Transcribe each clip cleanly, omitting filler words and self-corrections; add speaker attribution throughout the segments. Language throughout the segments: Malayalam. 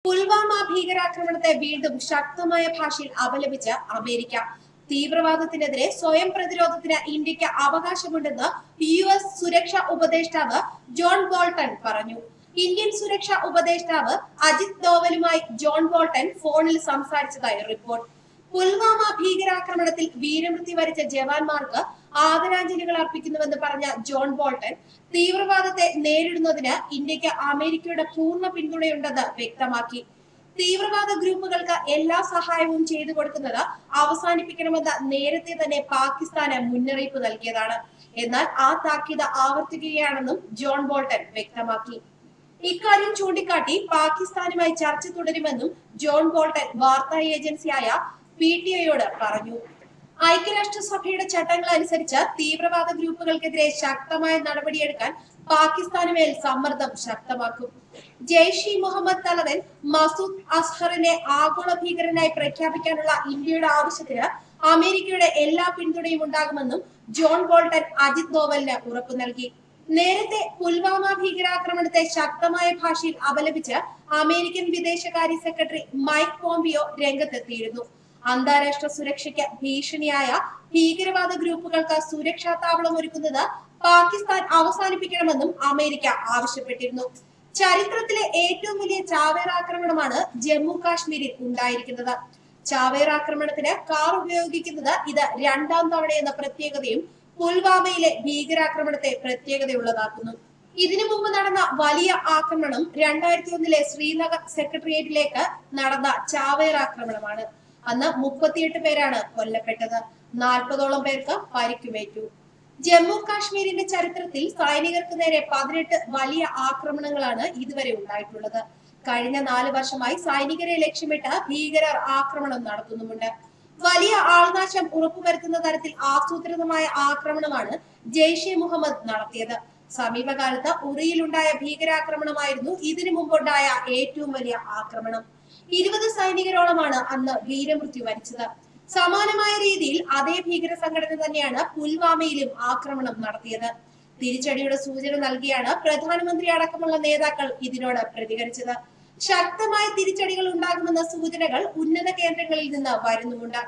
Speaker 1: പുൽവാമ ഭീകരാക്രമണത്തെ വീണ്ടും ശക്തമായ ഭാഷയിൽ അപലപിച്ച അമേരിക്ക. തീവ്രവാദത്തിനെതിരെ സ്വയം പ്രതിരോധത്തിന് ഇന്ത്യക്ക് അവകാശമുണ്ടെന്ന് US സുരക്ഷാ ഉപദേഷ്ടാവ് ജോൺ ബോൾട്ടൺ പറഞ്ഞു. ഇന്ത്യൻ സുരക്ഷാ ഉപദേഷ്ടാവ് അജിത് ഡോവലുമായി ജോൺ ബോൾട്ടൺ ഫോണിൽ സംസാരിച്ചതായി റിപ്പോർട്ട്. പുൽവാമ ഭീകരാക്രമണത്തിൽ വീരമൃത്യു വരിച്ച ജവാന്മാർക്ക് ആദരാഞ്ജലികൾ അർപ്പിക്കുന്നുവെന്ന് പറഞ്ഞ ജോൺ ബോൾട്ടൺ തീവ്രവാദത്തെ നേരിടുന്നതിന് ഇന്ത്യക്ക് അമേരിക്കയുടെ പൂർണ്ണ പിന്തുണയുണ്ടെന്ന് വ്യക്തമാക്കി. തീവ്രവാദ ഗ്രൂപ്പുകൾക്ക് എല്ലാ സഹായവും ചെയ്തു കൊടുക്കുന്നത് അവസാനിപ്പിക്കണമെന്ന് നേരത്തെ തന്നെ പാകിസ്ഥാന് മുന്നറിയിപ്പ് നൽകിയതാണ്. എന്നാൽ ആ താക്കീത് ആവർത്തിക്കുകയാണെന്നും ജോൺ ബോൾട്ടൺ വ്യക്തമാക്കി. ഇക്കാര്യം ചൂണ്ടിക്കാട്ടി പാകിസ്ഥാനുമായി ചർച്ച തുടരുമെന്നും ജോൺ ബോൾട്ടൺ വാർത്താ ഏജൻസിയായ PTIയോട് പറഞ്ഞു. ഐക്യരാഷ്ട്രസഭയുടെ ചട്ടങ്ങൾ അനുസരിച്ച് തീവ്രവാദ ഗ്രൂപ്പുകൾക്കെതിരെ ശക്തമായ നടപടിയെടുക്കാൻ പാകിസ്ഥാന് മേൽ സമ്മർദ്ദം ശക്തമാക്കും. ജെയ്ഷ് ഇ മുഹമ്മദ് തലവൻ മസൂദ് അസ്ഹറിനെ ആഗോള ഭീകരനായി പ്രഖ്യാപിക്കാനുള്ള ഇന്ത്യയുടെ ആവശ്യത്തിന് അമേരിക്കയുടെ എല്ലാ പിന്തുണയും ഉണ്ടാകുമെന്നും ജോൺ ബോൾട്ടൺ അജിത് ഡോവലിന് ഉറപ്പു നൽകി. നേരത്തെ പുൽവാമ ഭീകരാക്രമണത്തെ ശക്തമായ ഭാഷയിൽ അപലപിച്ച് അമേരിക്കൻ വിദേശകാര്യ സെക്രട്ടറി മൈക്ക് പോംപിയോ രംഗത്തെത്തിയിരുന്നു. അന്താരാഷ്ട്ര സുരക്ഷയ്ക്ക് ഭീഷണിയായ ഭീകരവാദ ഗ്രൂപ്പുകൾക്ക് സുരക്ഷാ താവളം ഒരുക്കുന്നത് പാകിസ്ഥാൻ അവസാനിപ്പിക്കണമെന്നും അമേരിക്ക ആവശ്യപ്പെട്ടിരുന്നു. ചരിത്രത്തിലെ ഏറ്റവും വലിയ ചാവേർ ആക്രമണമാണ് ജമ്മു കാശ്മീരിൽ ഉണ്ടായിരിക്കുന്നത്. ചാവേർ ആക്രമണത്തിന് കാർ ഉപയോഗിക്കുന്നത് ഇത് രണ്ടാം തവണയെന്ന പ്രത്യേകതയും പുൽവാമയിലെ ഭീകരാക്രമണത്തെ പ്രത്യേകതയുള്ളതാക്കുന്നു. ഇതിനു മുമ്പ് നടന്ന വലിയ ആക്രമണം 2001 ശ്രീനഗർ സെക്രട്ടേറിയറ്റിലേക്ക് നടന്ന ചാവേർ ആക്രമണമാണ്. അന്ന് 38 പേരാണ് കൊല്ലപ്പെട്ടത്. 40ഓളം പേർക്ക് പരിക്കുമേറ്റു. ജമ്മു കാശ്മീരിന്റെ ചരിത്രത്തിൽ സൈനികർക്ക് നേരെ 18 വലിയ ആക്രമണങ്ങളാണ് ഇതുവരെ ഉണ്ടായിട്ടുള്ളത്. കഴിഞ്ഞ 4 വർഷമായി സൈനികരെ ലക്ഷ്യമിട്ട് ഭീകരർ ആക്രമണം നടത്തുന്നുമുണ്ട്. വലിയ ആൾനാശം ഉറപ്പുവരുത്തുന്ന തരത്തിൽ ആസൂത്രിതമായ ആക്രമണമാണ് ജെയ്ഷ് ഇ മുഹമ്മദ് നടത്തിയത്. സമീപകാലത്ത് ഉറിയിലുണ്ടായ ഭീകരാക്രമണമായിരുന്നു ഇതിനു മുമ്പുണ്ടായ ഏറ്റവും വലിയ ആക്രമണം. 20 സൈനികരോളമാണ് അന്ന് വീരമൃത്യു വരിച്ചത്. സമാനമായ രീതിയിൽ അതേ ഭീകര സംഘടന തന്നെയാണ് പുൽവാമയിലും ആക്രമണം നടത്തിയത്. തിരിച്ചടിയുടെ സൂചന നൽകിയാണ് പ്രധാനമന്ത്രി അടക്കമുള്ള നേതാക്കൾ ഇതിനോട് പ്രതികരിച്ചത്. ശക്തമായ തിരിച്ചടികൾ ഉണ്ടാകുമെന്ന സൂചനകൾ ഉന്നത കേന്ദ്രങ്ങളിൽ നിന്ന് വരുന്നുമുണ്ട്.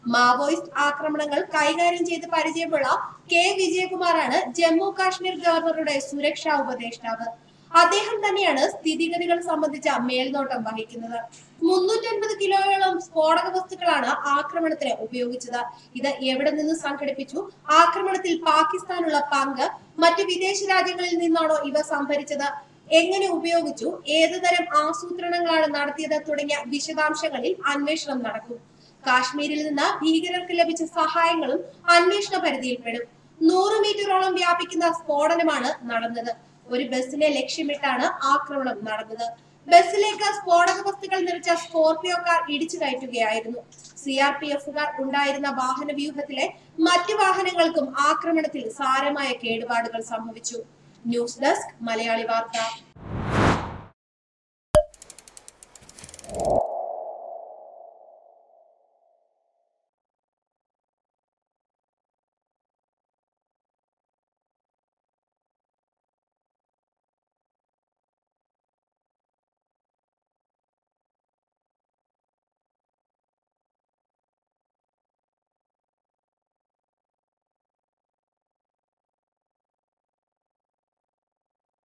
Speaker 1: മാവോയിസ്റ്റ് ആക്രമണങ്ങൾ കൈകാര്യം ചെയ്ത് പരിചയമുള്ള K വിജയകുമാറാണ് ജമ്മു കാശ്മീർ ഗവർണറുടെ സുരക്ഷാ ഉപദേഷ്ടാവ്. അദ്ദേഹം തന്നെയാണ് സ്ഥിതിഗതികൾ സംബന്ധിച്ച മേൽനോട്ടം വഹിക്കുന്നത്. 350 കിലോയോളം സ്ഫോടക വസ്തുക്കളാണ് ആക്രമണത്തിന് ഉപയോഗിച്ചത്. ഇത് എവിടെ നിന്ന് സംഘടിപ്പിച്ചു, ആക്രമണത്തിൽ പാകിസ്ഥാനുള്ള പങ്ക്, മറ്റ് വിദേശ രാജ്യങ്ങളിൽ നിന്നാണോ ഇവ സംഭരിച്ചത്, എങ്ങനെ ഉപയോഗിച്ചു, ഏതുതരം ആസൂത്രണങ്ങളാണ് നടത്തിയത് തുടങ്ങിയ വിശദാംശങ്ങളിൽ അന്വേഷണം നടക്കും. കാശ്മീരിൽ നിന്ന് ഭീകരർക്ക് ലഭിച്ച സഹായങ്ങളും അന്വേഷണ പരിധിയിൽപ്പെടും. 100 മീറ്ററോളം വ്യാപിക്കുന്ന സ്ഫോടനമാണ് നടന്നത്. ഒരു ബസിനെ ലക്ഷ്യമിട്ടാണ് ആക്രമണം നടന്നത്. ബസിലേക്ക് സ്ഫോടക വസ്തുക്കൾ നിറച്ച സ്കോർപിയോ കാർ ഇടിച്ചു കയറ്റുകയായിരുന്നു. CRPFകാർ ഉണ്ടായിരുന്ന വാഹന വ്യൂഹത്തിലെ മറ്റു വാഹനങ്ങൾക്കും ആക്രമണത്തിൽ സാരമായ കേടുപാടുകൾ സംഭവിച്ചു. ന്യൂസ് ഡെസ്ക് മലയാളി വാർത്ത.